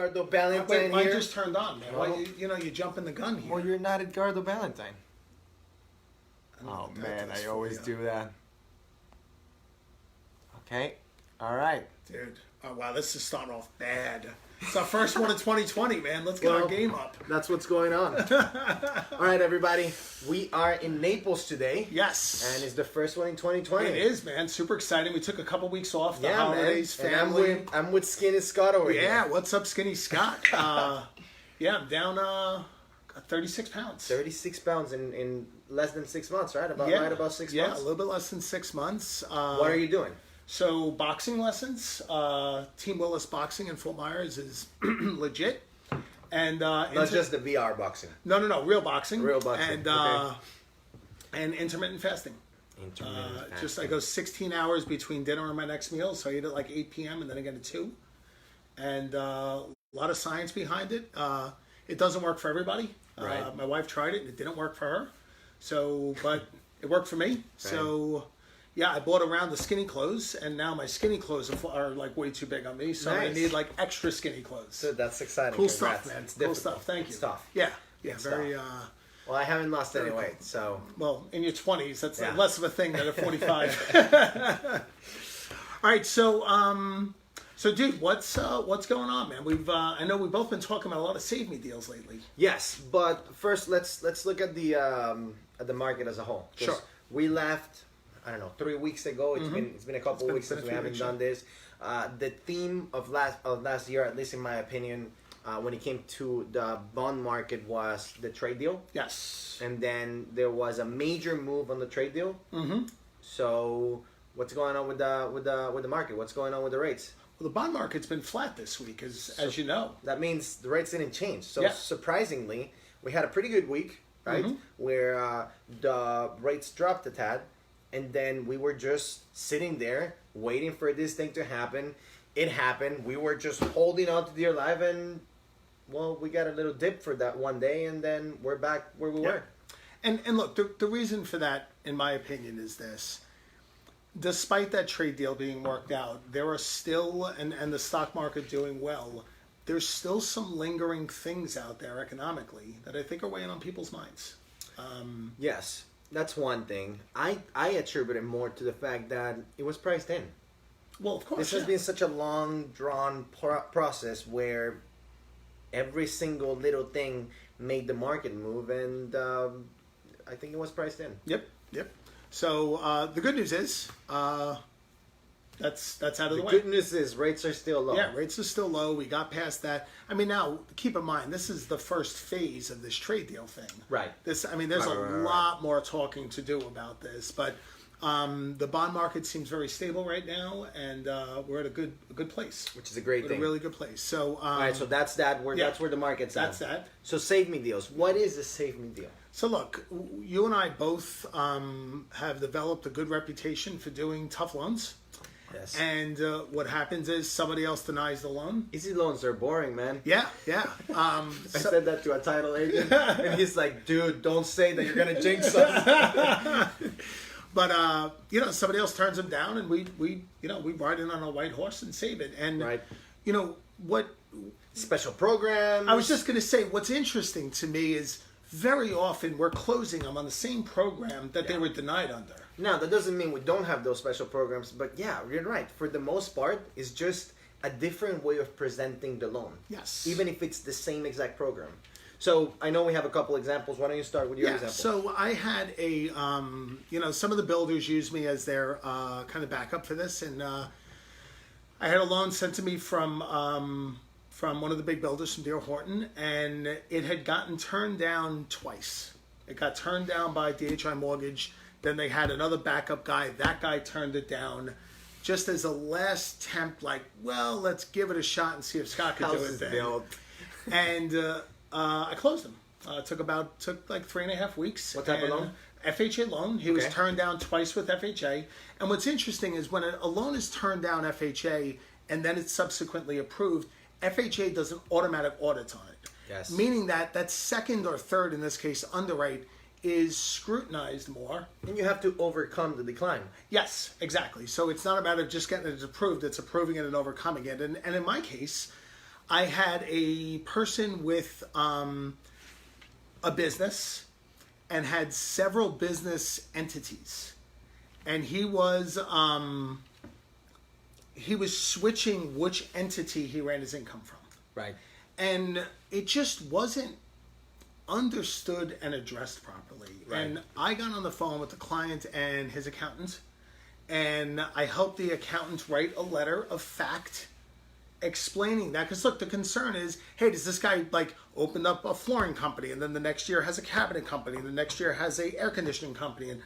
Edgardo Ballantyne Mine here. just turned on, man. Well, Why, you jumping the gun here. Well, you're not Edgardo Ballantyne. I don't know Oh what that man, does I for always you. do that. Okay, all right. Dude, oh wow, this is starting off bad. It's our first one of 2020, man. Let's get our Well, game up. That's what's going on. All right, everybody. We are in Naples today. Yes. And it's the first one in 2020. It is, man. Super exciting. We took a couple weeks off. The Yeah, holidays, man. family. And I'm with Skinny Scott over here. Yeah, what's up, Skinny Scott? Yeah, I'm down 36 pounds. 36 pounds in less than 6 months, right? About 6 Yeah, months. a little bit less than 6 months. What are you doing? So boxing lessons, Team Willis Boxing in Fort Myers is legit, and Not just the VR boxing. no, real boxing, Real boxing, and okay. and intermittent fasting. Intermittent fasting. Just I go 16 hours between dinner and my next meal, so I eat at like 8 p.m. and then again at 2, and a lot of science behind it. It doesn't work for everybody. Right. My wife tried it; and it didn't work for her. So, but it worked for me. So. Yeah, I bought a round of skinny clothes, and now my skinny clothes are like way too big on me, so I Nice. need like extra skinny clothes. So that's exciting. Cool Congrats. stuff, man. It's Cool difficult. stuff. Thank you. It's tough. Yeah, It's very. Well, I haven't lost any cool. weight, so Well, in your 20s, that's Yeah. less of a thing than at 45. All right, so dude, what's going on, man? I know we've both been talking about a lot of Save Me deals lately. yes. But first, let's look at the market as a whole. 'Cause Sure. We left. I don't know, 3 weeks ago. It's been a couple of weeks been since a we few haven't weeks, done this. The theme of last year, at least in my opinion, when it came to the bond market, was the trade deal, Yes. and then there was a major move on the trade deal. Mm-hmm. So what's going on with the market? What's going on with the rates? Well, the bond market's been flat this week, as you know. That means the rates didn't change. So Yeah. surprisingly, we had a pretty good week, right? Where the rates dropped a tad, and then we were just sitting there waiting for this thing to happen. It happened. We were just holding on to dear life, and well, we got a little dip for that one day, and then we're back where we were. And look, the reason for that, in my opinion, is this. Despite that trade deal being worked out, there are still, and the stock market doing well, there's still some lingering things out there economically that I think are weighing on people's minds. Yes, that's one thing. I attribute it more to the fact that it was priced in. Well, of course, This has yeah. been such a long, drawn process where every single little thing made the market move, and I think it was priced in. Yep. So the good news is that's out of the way. Good news is rates are still low. Yeah, rates are still low. We got past that. I mean, now keep in mind this is the first phase of this trade deal thing. Right. There's Right, a right. lot more talking to do about this, but the bond market seems very stable right now, and we're at a good place. Which is a great We're at thing. a really good place. So, All right, so that's that. yeah. That's where the market's at. that's that. So Save Me deals. What is a Save Me deal? So look, you and I both have developed a good reputation for doing tough loans, Yes. and what happens is somebody else denies the loan. Easy loans are boring, man. Yeah. I said that to a title agent, and he's like, "Dude, don't say that. You're gonna jinx something." But somebody else turns them down, and we ride in on a white horse and save it. And Right. What Special programs. I was just going to say, what's interesting to me is very often we're closing them on the same program that they were denied under. Now, that doesn't mean we don't have those special programs, but yeah, you're right. For the most part, it's just a different way of presenting the loan. Yes. Even if it's the same exact program. So I know we have a couple examples. Why don't you start with your Yeah. example? So I had some of the builders use me as their kind of backup for this, and I had a loan sent to me from one of the big builders from D.R. Horton, and it had gotten turned down twice. It got turned down by DHI Mortgage. Then they had another backup guy. That guy turned it down. Just as a last attempt, like, well, let's give it a shot and see if Scott can do House it is then. built. And I closed him. Took like 3.5 weeks. What type of And loan? FHA loan. He was Okay. turned down twice with FHA. And what's interesting is when a loan is turned down FHA and then it's subsequently approved, FHA does an automatic audit on it. Yes. Meaning that second or third, in this case, underwrite is scrutinized more. And you have to overcome the decline. Yes, exactly. So it's not a matter of just getting it approved, it's approving it and overcoming it. And in my case, I had a person with a business and had several business entities, and he was switching which entity he ran his income from, Right. and it just wasn't understood and addressed properly. Right. And I got on the phone with the client and his accountant, and I helped the accountant write a letter of fact explaining that. Because look, the concern is, hey, does this guy like open up a flooring company, and then the next year has a cabinet company, and the next year has a air conditioning company, and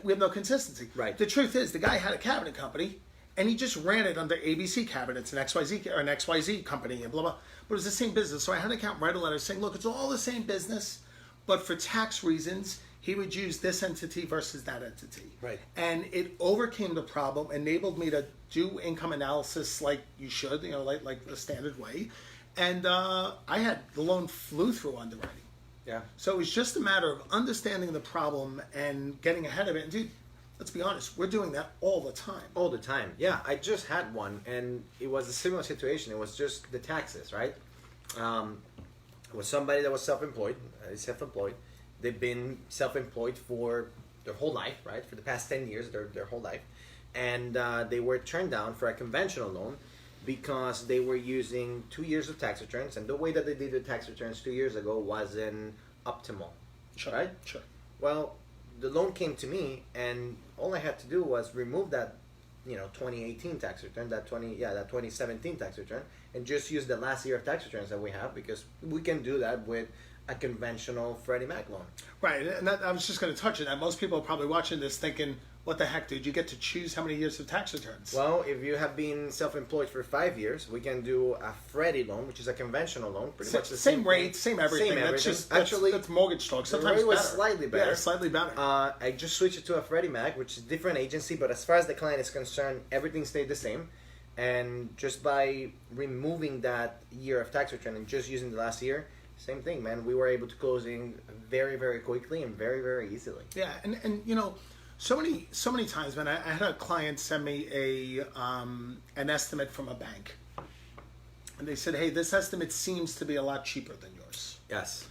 we have no consistency. Right. The truth is, the guy had a cabinet company, and he just ran it under ABC Cabinets and XYZ or an XYZ company and blah blah. But it was the same business. So I had an accountant write a letter saying, look, it's all the same business, but for tax reasons, he would use this entity versus that entity. Right. And it overcame the problem, enabled me to do income analysis like you should, like the standard way. And I had the loan flew through underwriting. Yeah. So it was just a matter of understanding the problem and getting ahead of it. And dude, let's be honest, we're doing that all the time. All the time. Yeah, I just had one, and it was a similar situation. It was just the taxes, right? It was somebody that was self-employed. They've been self-employed for their whole life, right? For the past 10 years, their whole life. And they were turned down for a conventional loan because they were using 2 years of tax returns. And the way that they did the tax returns 2 years ago wasn't optimal, Sure. right? Sure. Well, the loan came to me, and all I had to do was remove that, 2018 tax return, that 2017 tax return, and just use the last year of tax returns that we have, because we can do that with a conventional Freddie Mac loan. Right, and I was just going to touch on that. Most people are probably watching this thinking, what the heck, dude? You get to choose how many years of tax returns. Well, if you have been self-employed for 5 years, we can do a Freddie loan, which is a conventional loan, pretty much the same rate, thing. same everything. Same That's everything. Actually, that's mortgage talk. The Sometimes rate was better. slightly better. Yeah, slightly better. I just switched it to a Freddie Mac, which is a different agency, but as far as the client is concerned, everything stayed the same. And just by removing that year of tax return and just using the last year, same thing, man. We were able to close in very, very quickly and very, very easily. Yeah, and so many times, man. I had a client send me an estimate from a bank, and they said, "Hey, this estimate seems to be a lot cheaper than yours." Yes.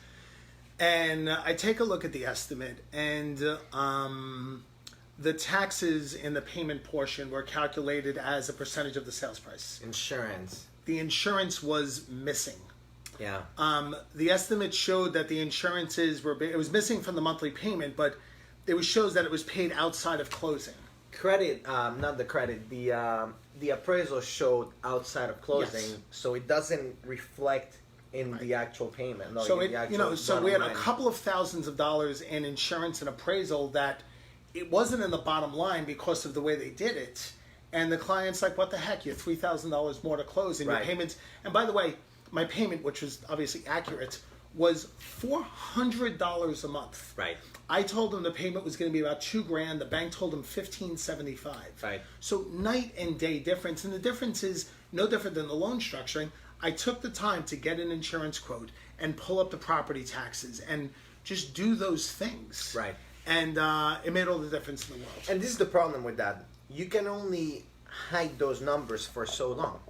And I take a look at the estimate, and the taxes in the payment portion were calculated as a percentage of the sales price. Insurance. The insurance was missing. Yeah. The estimate showed that the insurances it was missing from the monthly payment, but it shows that it was paid outside of closing. Not the credit, the appraisal showed outside of closing, Yes. so it doesn't reflect in the actual payment. No, So in the actual so we had a bottom line. couple of thousands of dollars in insurance and appraisal that it wasn't in the bottom line because of the way they did it. And the client's like, "What the heck? You're $3,000 more to close, and Right. your payments." And by the way, my payment, which was obviously accurate, was $400 a month. Right. I told them the payment was going to be about $2,000. The bank told them $1,575. Right. So night and day difference, and the difference is no different than the loan structuring. I took the time to get an insurance quote and pull up the property taxes and just do those things. Right. And it made all the difference in the world. And this is the problem with that. You can only hide those numbers for so long.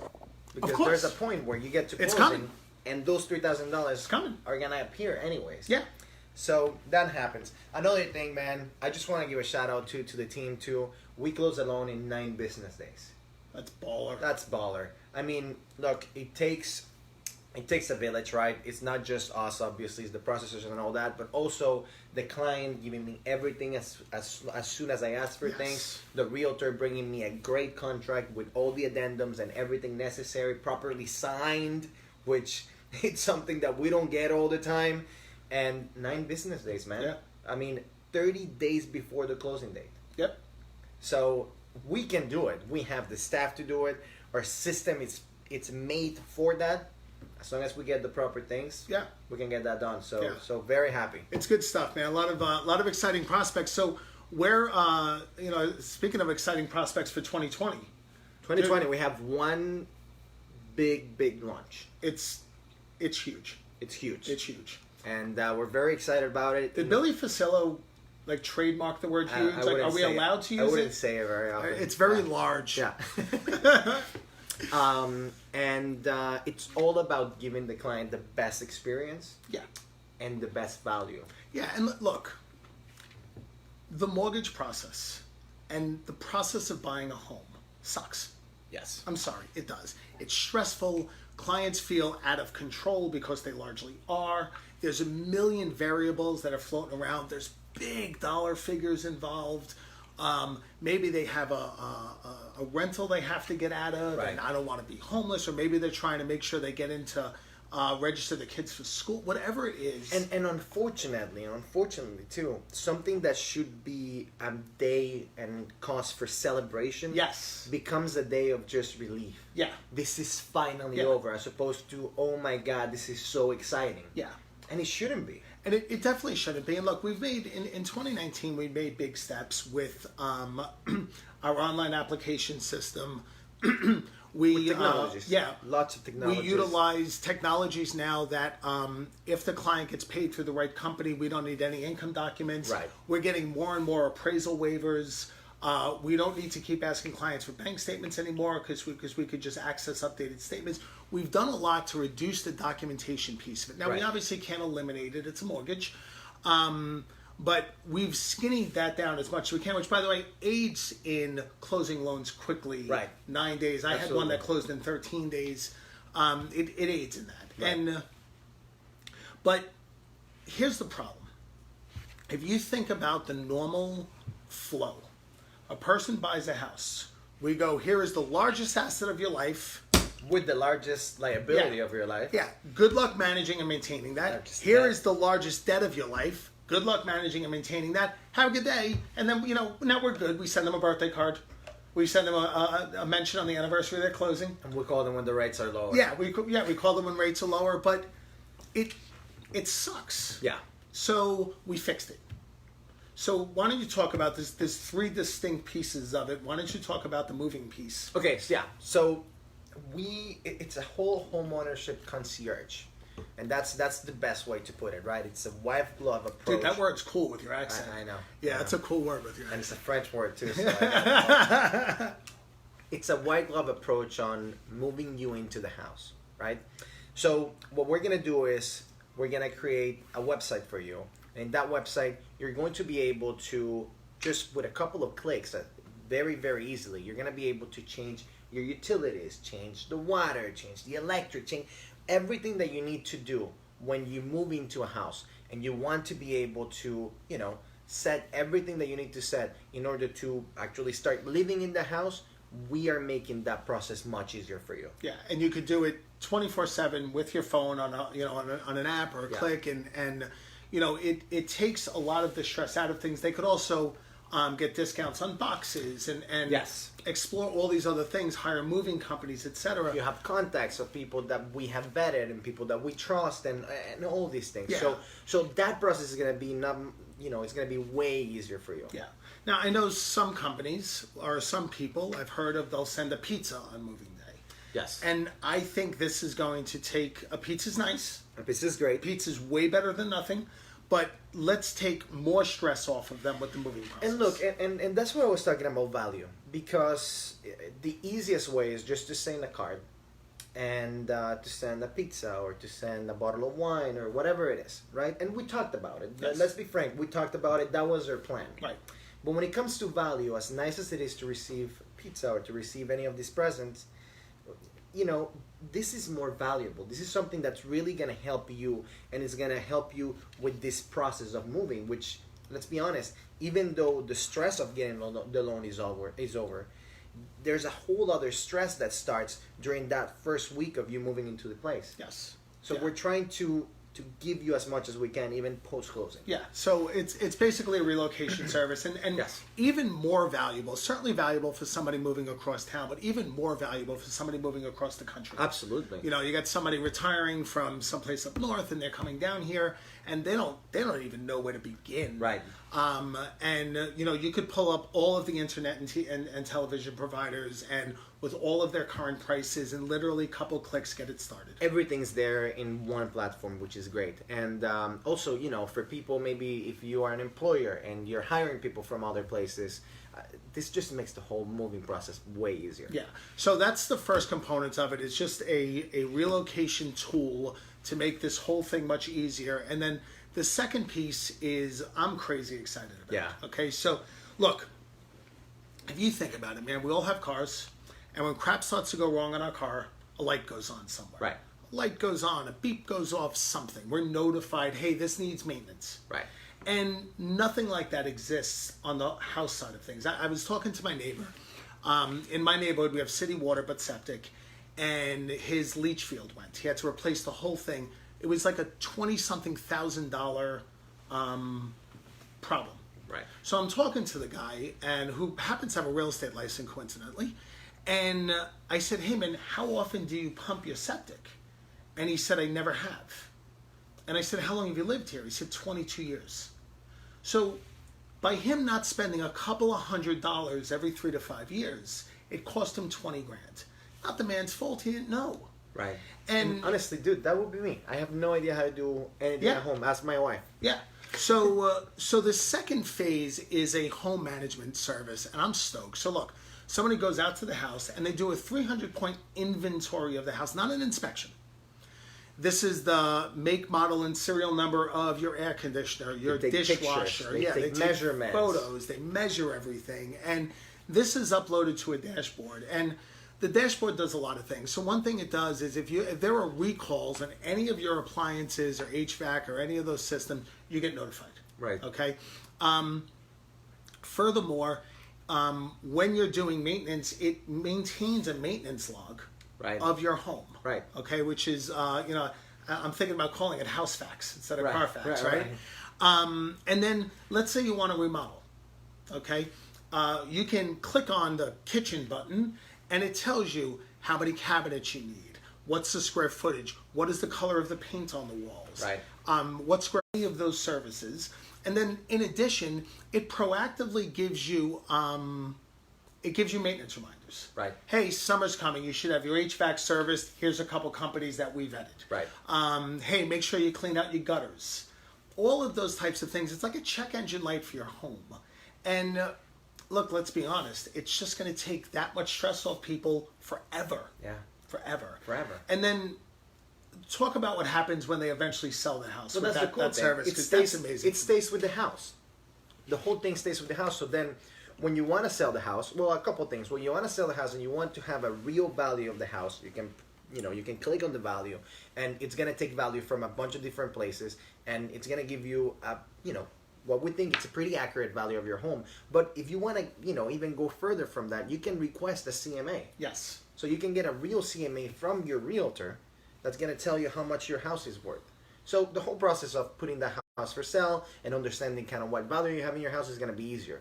Because course. there's a point where you get to It's closing, coming. and those $3,000 coming. are going to appear anyways. Yeah. So that happens. Another thing, man, I just want to give a shout out to the team too. We closed a loan in 9 business days. That's baller. That's baller. I mean, look, it takes a village, right? It's not just us, obviously, it's the processors and all that, but also the client giving me everything as soon as I ask for Yes. things. The realtor bringing me a great contract with all the addendums and everything necessary, properly signed, which it's something that we don't get all the time. And 9 business days, man. Yeah. I mean, 30 days before the closing date. Yep. So we can do it. We have the staff to do it. Our system it's made for that. As long as we get the proper things, Yeah. we can get that done. So Yeah. so very happy. It's good stuff, man. A lot of exciting prospects. So where speaking of exciting prospects for 2020, 2020, we have one big launch. it's huge. It's huge. It's huge. And we're very excited about it. Did Billy Facillo trademark the word huge? I Like, wouldn't are we say it. allowed to I use wouldn't it? say it very often. It's very large. Yeah. And it's all about giving the client the best experience Yeah. and the best value. Yeah, and look, the mortgage process and the process of buying a home sucks. Yes. I'm sorry, it does. It's stressful. Clients feel out of control because they largely are. There's a million variables that are floating around. There's big dollar figures involved. Maybe they have a rental they have to get out of, Right. and I don't want to be homeless, or maybe they're trying to make sure they get into register the kids for school, whatever it is. And unfortunately too, something that should be a day and cause for celebration, Yes. becomes a day of just relief. Yeah. This is finally Yeah. over, as opposed to, oh my God, this is so exciting. Yeah. And it shouldn't be. And it definitely shouldn't be. And look, we've made, in 2019, we made big steps with our online application system. With technologies. Yeah. Lots of technologies. We utilize technologies now that if the client gets paid through the right company, we don't need any income documents. Right. We're getting more and more appraisal waivers. We don't need to keep asking clients for bank statements anymore because we could just access updated statements. We've done a lot to reduce the documentation piece of it. Now, we Right. obviously can't eliminate it. It's a mortgage. But we've skinnied that down as much as we can, which, by the way, aids in closing loans quickly. Right. 9 days. I had one that closed in 13 days. It aids in that. Right. But here's the problem. If you think about the normal flow, a person buys a house. We go, here is the largest asset of your life. With the largest liability Yeah. of your life. Yeah, good luck managing and maintaining that. Largest Here debt. is the largest debt of your life. Good luck managing and maintaining that. Have a good day. And then, now we're good. We send them a birthday card. We send them a mention on the anniversary of their closing. And we call them when the rates are lower. Yeah, we call them when rates are lower, but it sucks. Yeah. So we fixed it. So why don't you talk about this? There's three distinct pieces of it. Why don't you talk about the moving piece? Okay, so yeah. So it's a whole homeownership concierge. And that's the best way to put it, right? It's a white glove approach. Dude, that word's cool with your accent. I know. Yeah, I it's know. a cool word with your And it's accent. a French word too. So it's a white glove approach on moving you into the house, right? So what we're gonna do is we're gonna create a website for you. And that website, you're going to be able to just with a couple of clicks, very, very easily, you're gonna be able to change your utilities, change the water, change the electric, change everything that you need to do when you move into a house and you want to be able to, set everything that you need to set in order to actually start living in the house. We are making that process much easier for you. Yeah, and you could do it 24/7 with your phone on an app or a Yeah. click, and it takes a lot of the stress out of things. They could also get discounts on boxes and Yes. explore all these other things, hire moving companies, etc. You have contacts of people that we have vetted and people that we trust and all these things. Yeah. So that process is going to be it's going to be way easier for you. Yeah. Now I know some companies or some people I've heard of, they'll send a pizza on moving day, Yes. and I think this is going to take a pizza's nice. This is great. Pizza's way better than nothing, but let's take more stress off of them with the moving process. And look, and that's what I was talking about value, because the easiest way is just to send a card and to send a pizza or to send a bottle of wine or whatever it is, right? And we talked about it. Yes. Let's be frank, we talked about it. That was our plan. Right. But when it comes to value, as nice as it is to receive pizza or to receive any of these presents, this is more valuable. This is something that's really going to help you, and it's going to help you with this process of moving, which, let's be honest, even though the stress of getting the loan is over, there's a whole other stress that starts during that first week of you moving into the place. Yes. So Yeah. we're trying to give you as much as we can, even post-closing. Yeah, so it's basically a relocation service, and Yes. even more valuable, certainly valuable for somebody moving across town, but even more valuable for somebody moving across the country. Absolutely. You got somebody retiring from someplace up north, and they're coming down here, and they don't even know where to begin. Right. You could pull up all of the internet and television providers, and with all of their current prices, and literally a couple clicks get it started. Everything's there in one platform, which is great. And also, for people, maybe if you are an employer and you're hiring people from other places, this just makes the whole moving process way easier. Yeah. So that's the first component of it. It's just a relocation tool to make this whole thing much easier. And then the second piece is I'm crazy excited about. Yeah. Okay. So look, if you think about it, man, we all have cars, and when crap starts to go wrong in our car, a light goes on somewhere. Right. A light goes on, a beep goes off, something. We're notified, hey, this needs maintenance. Right. And nothing like that exists on the house side of things. I was talking to my neighbor. In my neighborhood, we have city water but septic, and his leach field went. He had to replace the whole thing. It was like a $20-something thousand problem. Right. So I'm talking to the guy, and who happens to have a real estate license, coincidentally. And I said, hey, man, how often do you pump your septic? And he said, I never have. And I said, how long have you lived here? He said, 22 years. So by him not spending a couple of $100 every 3 to 5 years, it cost him 20 grand. Not the man's fault. He didn't know. Right. And honestly, dude, that would be me. I have no idea how to do anything at home. Ask my wife. Yeah. So the second phase is a home management service, and I'm stoked. So look, somebody goes out to the house, and they do a 300-point inventory of the house, not an inspection. This is the make, model, and serial number of your air conditioner, your dishwasher. They take measurements. Photos. They measure everything. And this is uploaded to a dashboard. And the dashboard does a lot of things. So one thing it does is if there are recalls on any of your appliances or HVAC or any of those systems, you get notified. Right. Okay? Furthermore, when you're doing maintenance, it maintains a maintenance log of your home. Right. Okay, which is, I'm thinking about calling it House Facts instead of Carfax, right? And then let's say you want to remodel. Okay, you can click on the kitchen button, and it tells you how many cabinets you need, what's the square footage, what is the color of the paint on the walls, right? What's any of those services, and then in addition, it proactively gives you maintenance reminders. Right. Hey, summer's coming. You should have your HVAC serviced. Here's a couple companies that we vetted. Right. Hey, make sure you clean out your gutters. All of those types of things. It's like a check engine light for your home. And look, let's be honest. It's just going to take that much stress off people forever. Yeah. Forever. Forever. And then talk about what happens when they eventually sell the house. Well, with that's the cool that thing. service, because that's amazing. It stays with the house. The whole thing stays with the house. So then, when you want to sell the house, well, a couple things. When you want to sell the house and you want to have a real value of the house, you can click on the value, and it's gonna take value from a bunch of different places, and it's gonna give you what we think it's a pretty accurate value of your home. But if you want to, even go further from that, you can request a CMA. Yes. So you can get a real CMA from your realtor that's gonna tell you how much your house is worth. So the whole process of putting the house for sale and understanding kind of what value you have in your house is gonna be easier.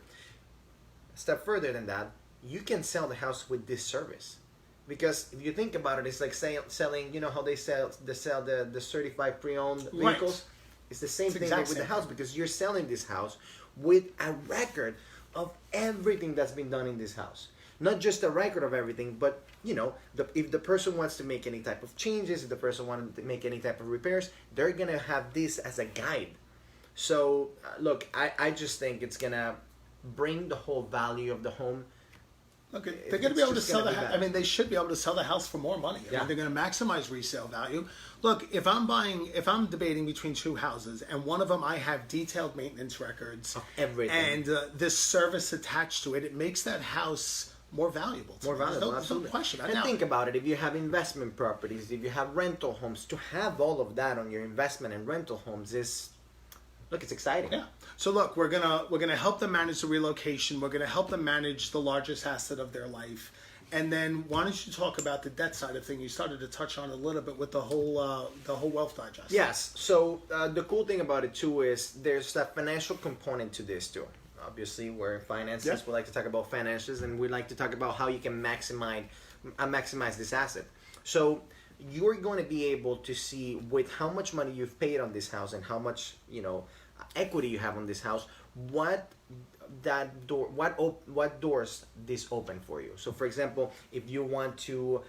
A step further than that, you can sell the house with this service, because if you think about it, it's like selling. You know how they sell the certified pre-owned vehicles. Right. It's the same thing with the house, because you're selling this house with a record of everything that's been done in this house. Not just a record of everything, but if the person wants to make any type of changes, if the person wants to make any type of repairs, they're gonna have this as a guide. So look, I just think it's gonna bring the whole value of the home. Okay, they're going to be able to sell the house. I mean, they should be able to sell the house for more money. I mean, they're going to maximize resale value. Look, if I'm debating between two houses, and one of them I have detailed maintenance records, everything, and this service attached to it, it makes that house more valuable. More valuable, There's absolutely. no question about and it. Think about it. If you have investment properties, if you have rental homes, to have all of that on your investment and rental homes is, look, it's exciting. Yeah. So look, we're gonna help them manage the relocation. We're gonna help them manage the largest asset of their life. And then why don't you talk about the debt side of things? You started to touch on a little bit with the whole Wealth Digest. Yes. So the cool thing about it too is there's that financial component to this too. Obviously, we're in finances. Yep. We like to talk about finances, and we like to talk about how you can maximize this asset. So you're going to be able to see with how much money you've paid on this house and how much equity you have on this house, what what doors this open for you. So for example, if you want to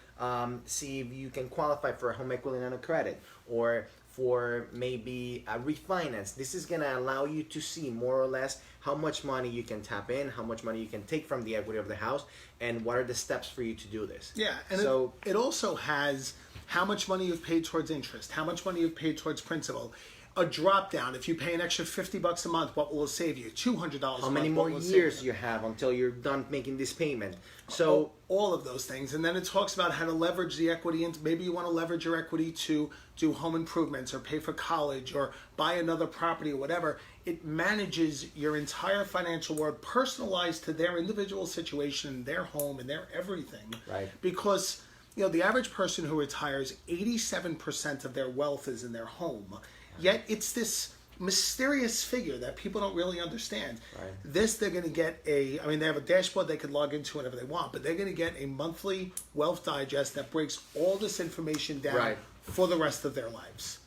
see if you can qualify for a home equity line of credit, or for maybe a refinance, this is going to allow you to see more or less how much money you can tap in, how much money you can take from the equity of the house, and what are the steps for you to do this. Yeah, and so it also has how much money you've paid towards interest, how much money you've paid towards principal. A drop down. If you pay an extra $50 a month, what will it save you? $200 a month. How many more years you have until you're done making this payment? So all of those things, and then it talks about how to leverage the equity. And maybe you want to leverage your equity to do home improvements, or pay for college, or buy another property, or whatever. It manages your entire financial world, personalized to their individual situation, their home, and their everything. Right. Because the average person who retires, 87% of their wealth is in their home. Yet it's this mysterious figure that people don't really understand. Right. This, they're going to get they have a dashboard they can log into whenever they want, but they're going to get a monthly wealth digest that breaks all this information down for the rest of their lives.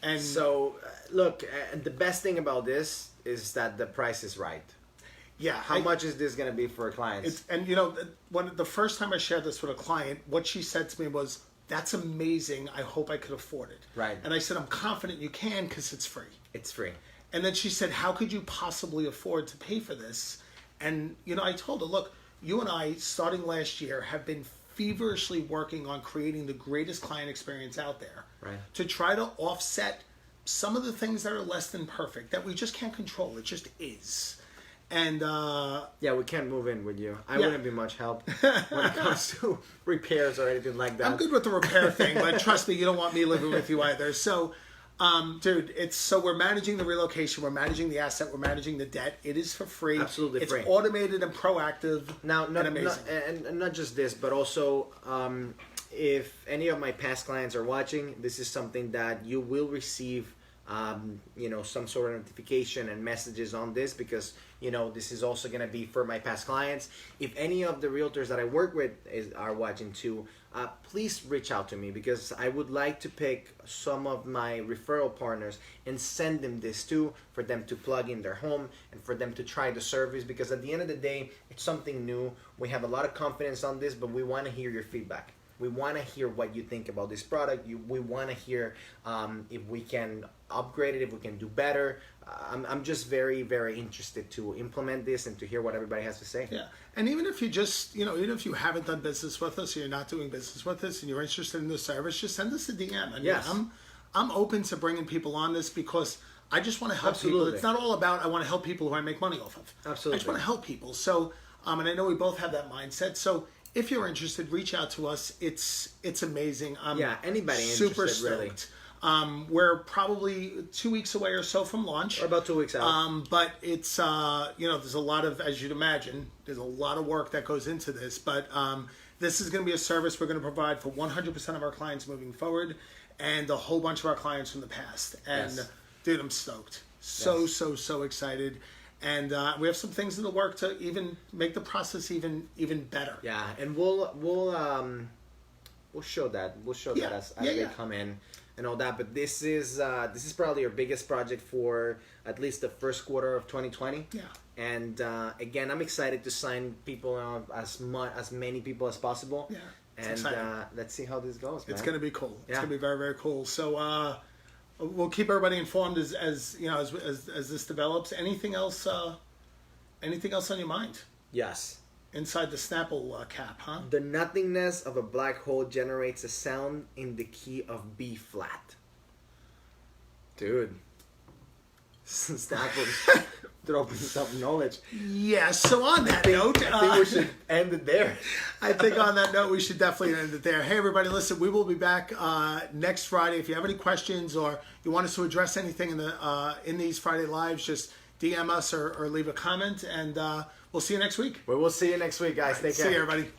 And so, look, the best thing about this is that the price is right. Yeah. How much is this going to be for clients? When the first time I shared this with a client, what she said to me was, "That's amazing. I hope I could afford it." Right. And I said, "I'm confident you can, because it's free." It's free. And then she said, "How could you possibly afford to pay for this?" And, I told her, "Look, you and I, starting last year, have been feverishly working on creating the greatest client experience out there. Right. To try to offset some of the things that are less than perfect, that we just can't control. It just is." And we can't move in with you. I wouldn't be much help when it comes to repairs or anything like that. I'm good with the repair thing, but trust me, you don't want me living with you either. So, dude, we're managing the relocation, we're managing the asset, we're managing the debt. It is for free. Absolutely free. It's automated and proactive. Now, and amazing. And not just this, but also if any of my past clients are watching, this is something that you will receive. Some sort of notification and messages on this, because this is also going to be for my past clients. If any of the realtors that I work with are watching too, please reach out to me, because I would like to pick some of my referral partners and send them this too, for them to plug in their home and for them to try the service, because at the end of the day, it's something new. We have a lot of confidence on this, but we want to hear your feedback. We want to hear what you think about this product. We want to hear if we can upgrade it, if we can do better. I'm just very, very interested to implement this and to hear what everybody has to say. Yeah, and even if you just, even if you haven't done business with us, or you're not doing business with us, and you're interested in the service, just send us a DM. Yes. I'm open to bringing people on this, because I just want to help people. It's not all about I want to help people who I make money off of. Absolutely. I just want to help people. So, and I know we both have that mindset. So, if you're interested, reach out to us. It's amazing. Anybody super interested, stoked. Really. We're probably 2 weeks away or so from launch. Or about 2 weeks out. But it's there's a lot of, as you'd imagine, there's a lot of work that goes into this. But this is going to be a service we're going to provide for 100% of our clients moving forward, and a whole bunch of our clients from the past. And dude, I'm stoked. So excited. And we have some things in the work to even make the process even better. Yeah, and we'll show that. We'll show that as they come in and all that. But this is probably your biggest project for at least the first quarter of 2020. Yeah. And again, I'm excited to sign people on as many people as possible. Yeah. And let's see how this goes, man. It's going to be cool. It's Yeah. going to be very, very cool. So we'll keep everybody informed as this develops. Anything else on your mind? Yes. Inside the Snapple cap, huh? The nothingness of a black hole generates a sound in the key of B flat. Dude. Snapple dropping some knowledge. Yeah, so on that note... I think we should end it there. I think on that note, we should definitely end it there. Hey, everybody, listen, we will be back next Friday. If you have any questions, or you want us to address anything in these Friday Lives, just DM us or leave a comment, and we'll see you next week. We will see you next week, guys. Take care. See you, everybody.